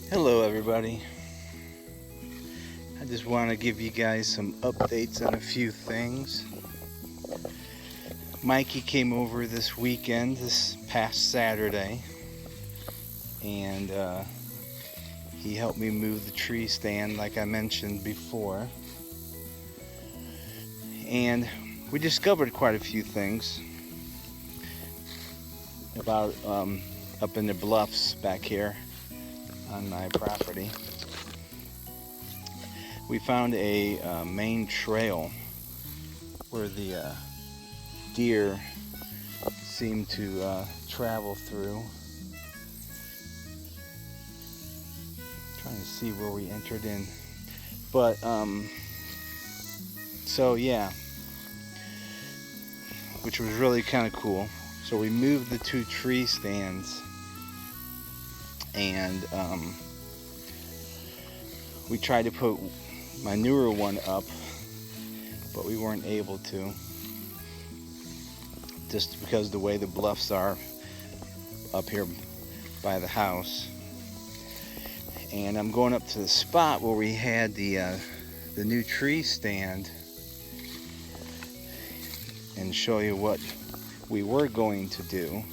Hello, everybody. I just want to give you guys some updates on a few things. Mikey came over this weekend, this past Saturday, and he helped me move the tree stand like I mentioned before. And we discovered quite a few things about up in the bluffs back here on my property. We found a main trail where the deer seem to travel through. Trying to see where we entered in, but so yeah, which was really kind of cool. So we moved the two tree stands, and we tried to put my newer one up, but we weren't able to, just because the way the bluffs are up here by the house. And I'm going up to the spot where we had the new tree stand and show you what we were going to do.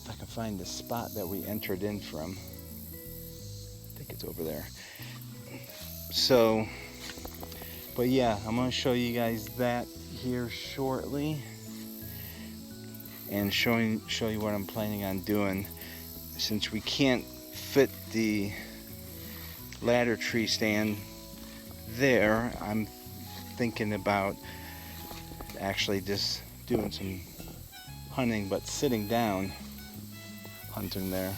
If I can find the spot that we entered in from. I think it's over there. So, but yeah, I'm going to show you guys that here shortly, and show you what I'm planning on doing. Since we can't fit the ladder tree stand there, I'm thinking about actually just doing some hunting, but sitting down hunting there,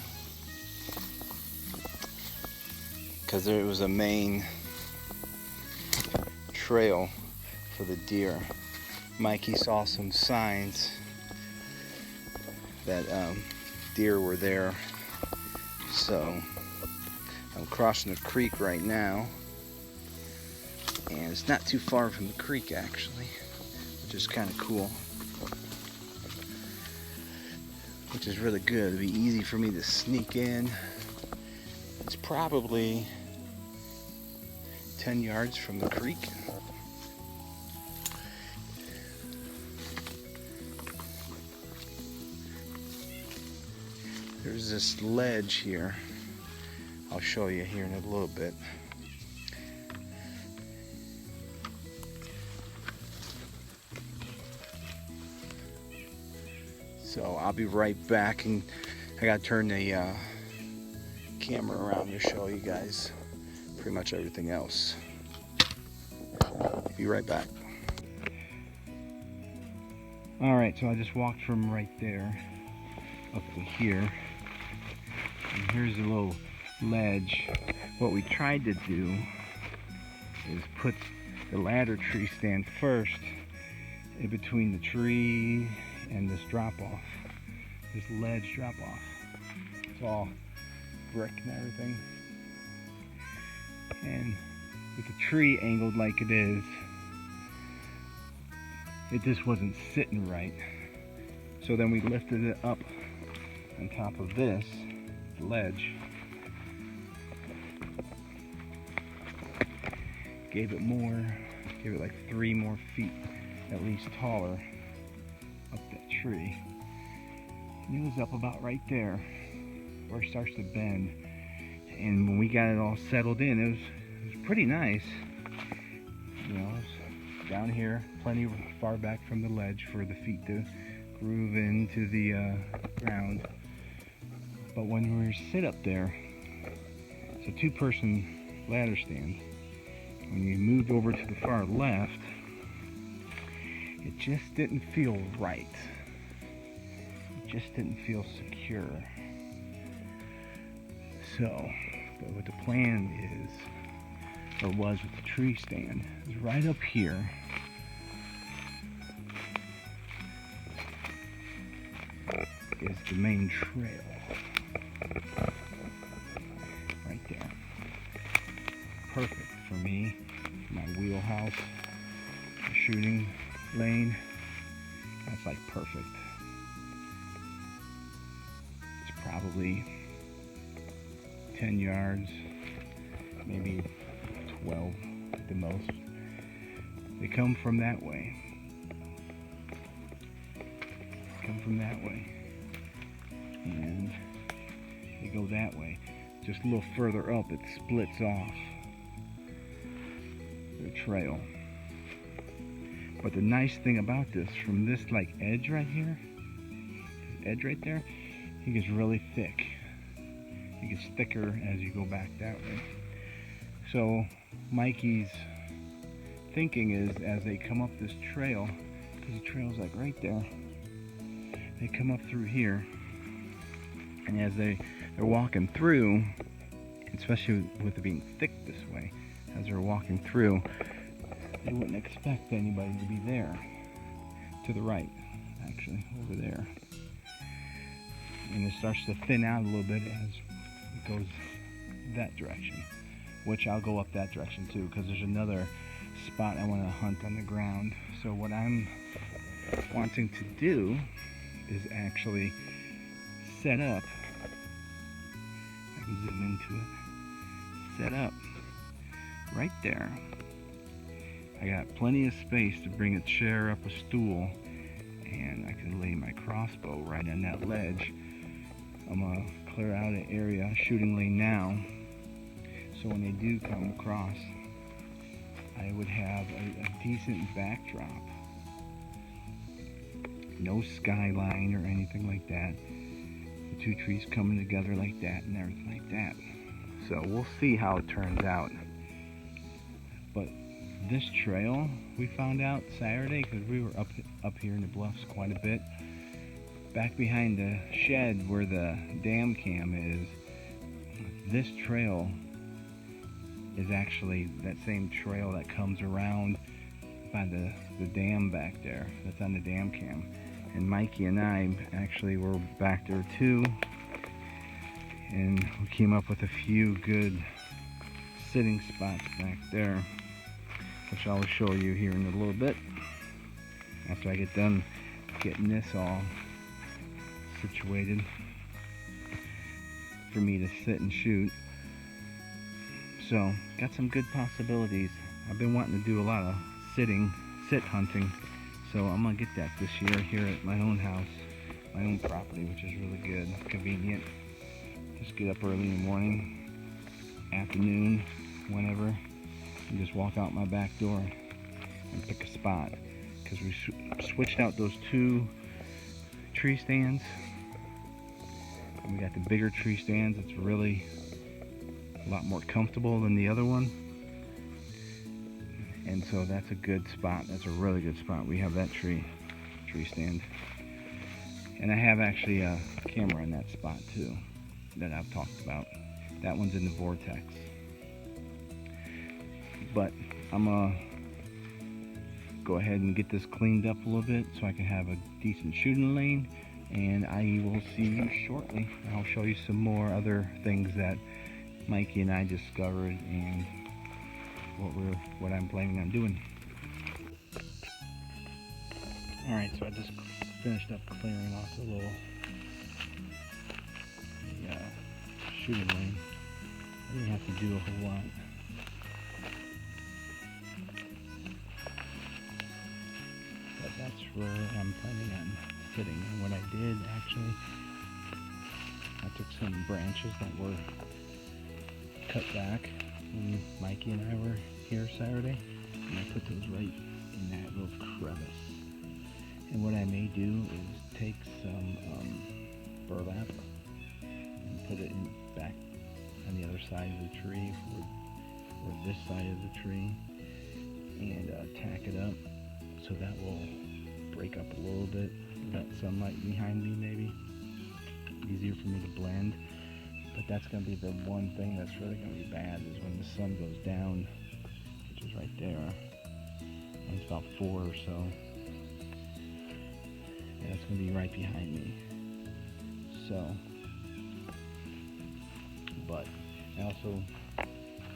because there was a main trail for the deer. Mikey saw some signs that deer were there, so I'm crossing the creek right now, and it's not too far from the creek actually, which is kind of cool, which is really good. It'll be easy for me to sneak in. It's probably 10 yards from the creek. There's this ledge here. I'll show you here in a little bit. So I'll be right back, and I gotta turn the camera around to show you guys pretty much everything else. Be right back. Alright, so I just walked from right there up to here, and here's a little ledge. What we tried to do is put the ladder tree stand first in between the tree and this drop off, this ledge drop off. It's all brick and everything, and with the tree angled like it is, it just wasn't sitting right. So then we lifted it up on top of this ledge, gave it like 3 more feet at least taller up that tree. And it was up about right there where it starts to bend. And when we got it all settled in, it was pretty nice. You know, it was down here, plenty far back from the ledge for the feet to groove into the ground. But when we sit up there, it's a 2-person ladder stand. When you moved over to the far left, it just didn't feel right. It just didn't feel secure. So, but what the plan is, or was with the tree stand, is right up here. Is the main trail. Right there. Perfect for me, my wheelhouse, shooting lane. That's like perfect. It's probably 10 yards, maybe 12 at the most. They come from that way. And they go that way. Just a little further up, it splits off the trail. But the nice thing about this, from this like edge right here, this edge right there, it gets really thick. It gets thicker as you go back that way. So Mikey's thinking is, as they come up this trail, because the trail's like right there, they come up through here, and as they're walking through, especially with it being thick this way, as they're walking through, they wouldn't expect anybody to be there. To the right, actually, over there. And it starts to thin out a little bit as it goes that direction, which I'll go up that direction too, because there's another spot I want to hunt on the ground. So what I'm wanting to do is actually set up, I can zoom into it, set up right there. I got plenty of space to bring a chair up, a stool, and I can lay my crossbow right on that ledge. I'm going to clear out an area, shooting lane now, so when they do come across, I would have a decent backdrop. No skyline or anything like that. The two trees coming together like that and everything like that. So we'll see how it turns out. But this trail, we found out Saturday, because we were up here in the bluffs quite a bit, back behind the shed where the dam cam is. This trail is actually that same trail that comes around by the dam back there, that's on the dam cam. And Mikey and I actually were back there too, and we came up with a few good sitting spots back there, which I'll show you here in a little bit after I get done getting this all situated for me to sit and shoot. So got some good possibilities. I've been wanting to do a lot of sit hunting, so I'm gonna get that this year here at my own house, my own property, which is really good, convenient. Just get up early in the morning, afternoon, whenever, and just walk out my back door and pick a spot, because we switched out those two tree stands, and we got the bigger tree stands. It's really a lot more comfortable than the other one, and so that's a good spot. That's a really good spot. We have that tree stand, and I have actually a camera in that spot too that I've talked about. That one's in the vortex. But I'm gonna go ahead and get this cleaned up a little bit so I can have a decent shooting lane, and I will see you shortly. I'll show you some more other things that Mikey and I discovered and what I'm planning on doing. Alright, so I just finished up clearing off the little shooting lane. I didn't have to do a whole lot. But that's where I'm planning on sitting. And what I did actually, I took some branches that were cut back when Mikey and I were here Saturday, and I put those right in that little crevice. And what I may do is take some burlap and put it in back on the other side of the tree, or this side of the tree, and tack it up so that will break up a little bit, let sunlight behind me, maybe easier for me to blend. But that's going to be the one thing that's really going to be bad, is when the sun goes down, which is right there, and it's about 4 or so, and it's going to be right behind me. So, but I also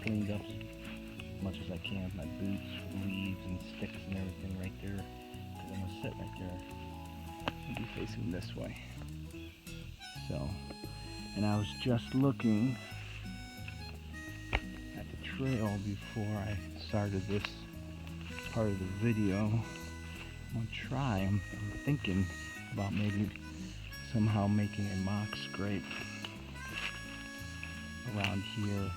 cleaned up as much as I can with my boots, leaves and sticks and everything right there, because I'm going to sit right there and be facing this way. So, and I was just looking trail before I started this part of the video. I'm thinking about maybe somehow making a mock scrape around here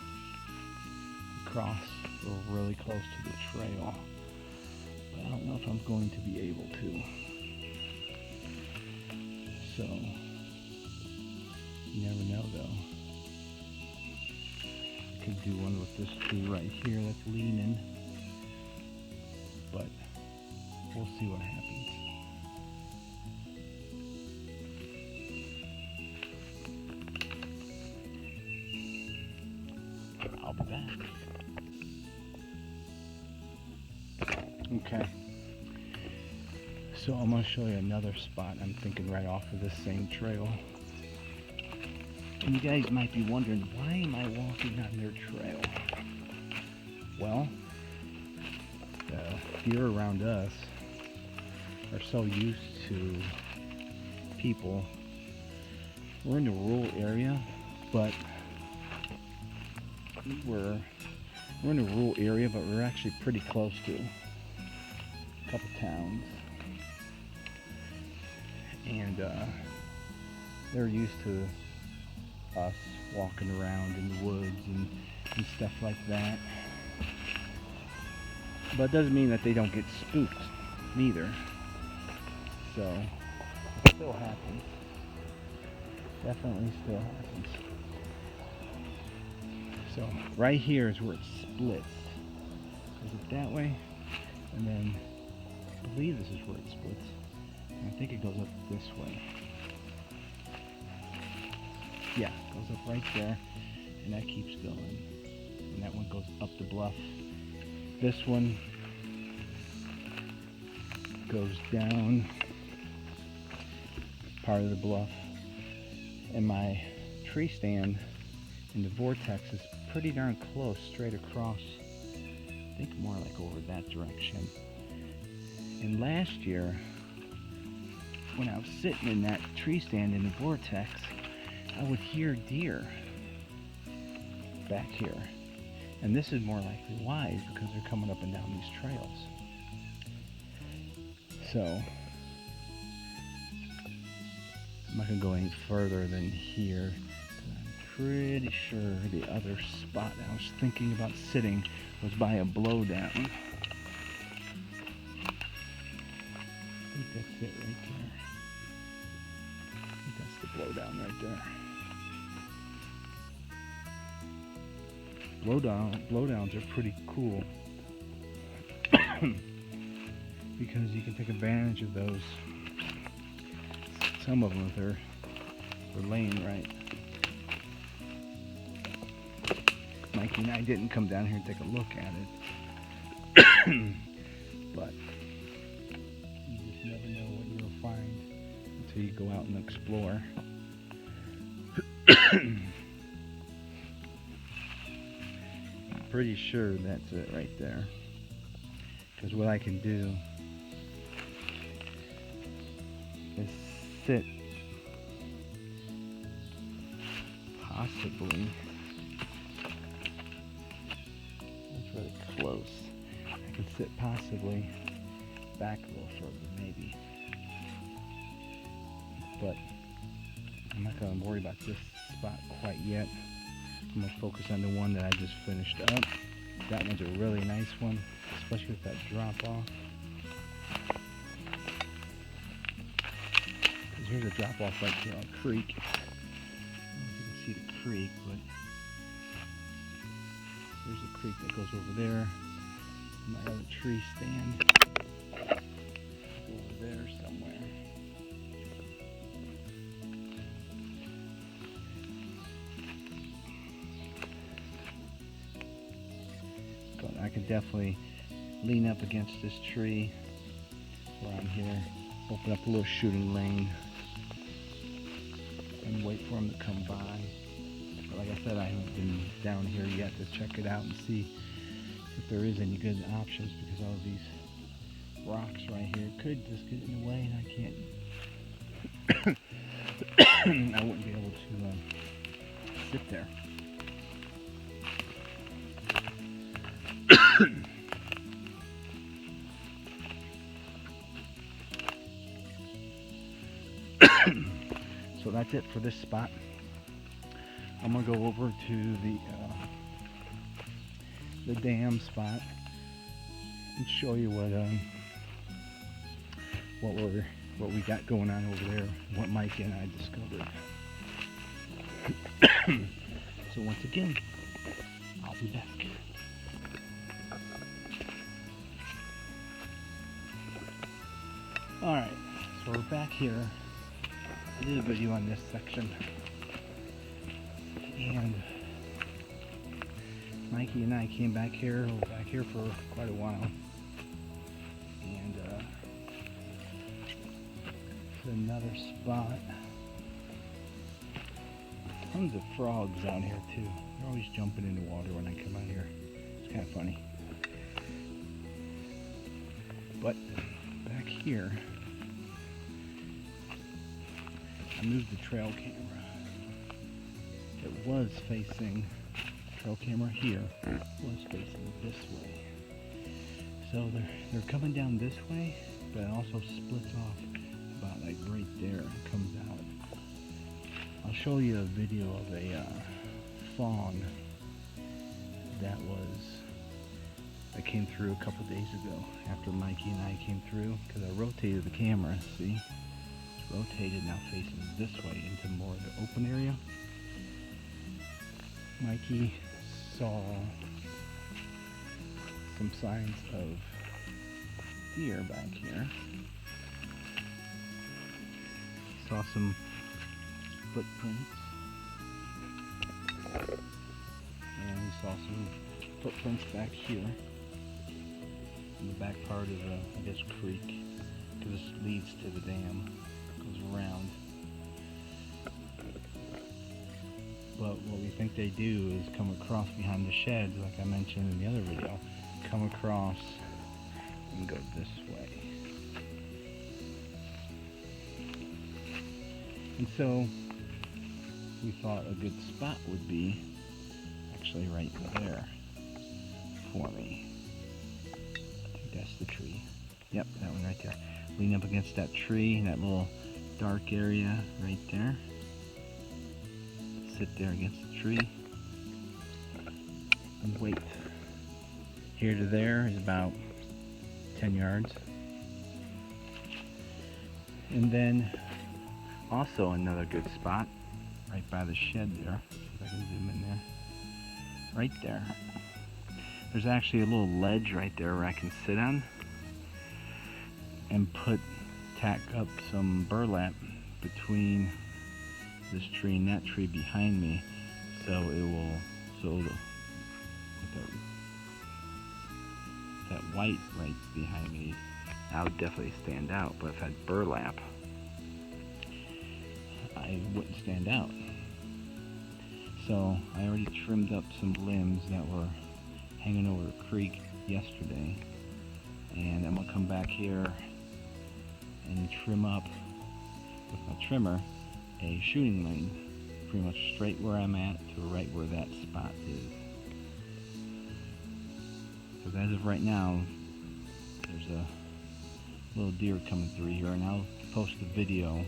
across or really close to the trail. But I don't know if I'm going to be able to. So, you never know though. I could do one with this tree right here that's leaning. But we'll see what happens. I'll be back. Okay. So I'm going to show you another spot I'm thinking right off of this same trail. And you guys might be wondering, why am I walking on their trail? Well, the deer around us are so used to people. We're in a rural area, but we're in a rural area, but we're actually pretty close to a couple towns. And they're used to us walking around in the woods and stuff like that. But it doesn't mean that they don't get spooked, neither. So, it still happens. Definitely still happens. So, right here is where it splits. Is it that way? And then, I believe this is where it splits. And I think it goes up this way. Yeah, it goes up right there. And that keeps going. And that one goes up the bluff. This one goes down part of the bluff, and my tree stand in the vortex is pretty darn close, straight across. I think more like over that direction. And last year, when I was sitting in that tree stand in the vortex, I would hear deer back here. And this is more likely wise because they're coming up and down these trails. So, I'm not going to go any further than here. I'm pretty sure the other spot I was thinking about sitting was by a blowdown. I think that's it right there. I think that's the blowdown right there. Blowdowns are pretty cool because you can take advantage of those. Some of them, they're laying right. Mikey and I didn't come down here and take a look at it, but you just never know what you'll find until you go out and explore. Pretty sure that's it right there, because what I can do is sit possibly, that's really close, I can sit possibly back a little further maybe, but I'm not going to worry about this spot quite yet. I'm going to focus on the one that I just finished up. That one's a really nice one, especially with that drop off. Because here's a drop off right here on a creek. I don't know if you can see the creek, but there's a creek that goes over there. My other tree stand over there somewhere. I could definitely lean up against this tree where I'm here, open up a little shooting lane, and wait for them to come by. But like I said, I haven't been down here yet to check it out and see if there is any good options, because all of these rocks right here could just get in the way and I can't I wouldn't be able to sit there. that's it for this spot. I'm gonna go over to the dam spot and show you what we got going on over there, what Mikey and I discovered. So once again, I'll be back. Alright, so we're back here. I did a video on this section, and Mikey and I came back here for quite a while, and it's another spot. Tons of frogs out here too. They're always jumping in the water when I come out here. It's kind of funny. But back here, I moved the trail camera. It was facing, trail camera here was facing this way. So they're coming down this way, but it also splits off about like right there and comes out. I'll show you a video of a fawn that came through a couple days ago after Mikey and I came through, because I rotated the camera, see? It's rotated now facing this way into more of the open area. Mikey saw some signs of deer back here. Saw some footprints, and we saw some footprints back here in the back part of the, I guess, creek, because this leads to the dam, goes around. But what we think they do is come across behind the sheds, like I mentioned in the other video, come across and go this way. And so we thought a good spot would be actually right there for me. I think that's the tree. Yep, that one right there. Lean up against that tree, that little dark area right there. Sit there against the tree and wait. Here to there is about 10 yards. And then also another good spot right by the shed there. If I can zoom in there. Right there. There's actually a little ledge right there where I can sit on and tack up some burlap between this tree and that tree behind me, so that white right behind me, that would definitely stand out. But if I had burlap, I wouldn't stand out. So I already trimmed up some limbs that were hanging over the creek yesterday, and I'm gonna come back here and trim up with my trimmer a shooting lane pretty much straight where I'm at to right where that spot is. Because as of right now, there's a little deer coming through here, and I'll post a video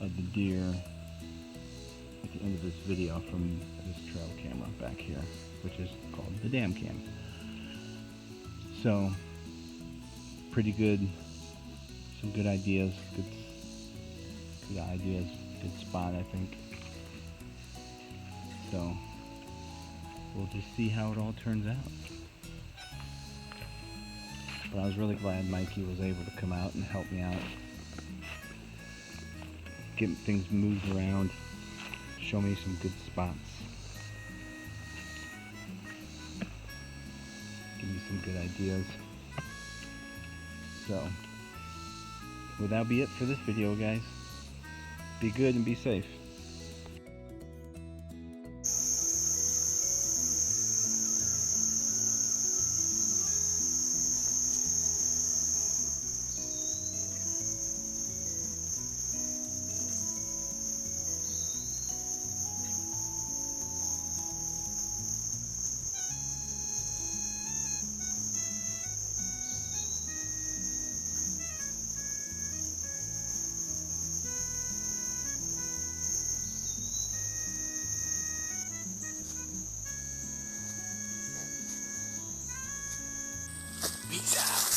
of the deer at the end of this video from this trail camera back here, which is called the dam cam. So pretty good, some good ideas, good spot, I think. So we'll just see how it all turns out. But I was really glad Mikey was able to come out and help me out, get things moved around, show me some good spots, give me some good ideas. So, well, that'll be it for this video, guys. Be good and be safe. Peace out.